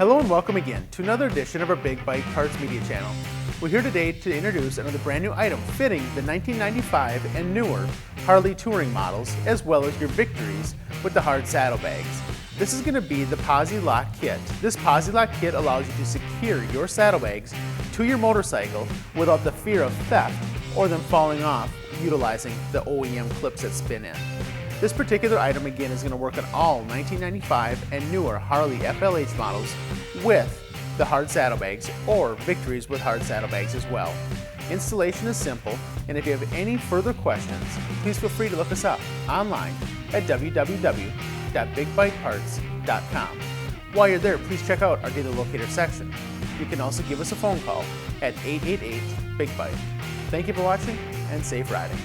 Hello and welcome again to another edition of our Big Bike Parts Media channel. We're here today to introduce another brand new item fitting the 1995 and newer Harley touring models, as well as your victories with the hard saddlebags. This is going to be the Posi-Lock kit. This Posi-Lock kit allows you to secure your saddlebags to your motorcycle without the fear of theft or them falling off utilizing the OEM clips that spin in. This particular item again is going to work on all 1995 and newer Harley FLH models with the hard saddlebags or victories with hard saddlebags as well. Installation is simple, and if you have any further questions, please feel free to look us up online at www.bigbikeparts.com. While you're there, please check out our dealer locator section. You can also give us a phone call at 888-BIG-BIKE. Thank you for watching and safe riding.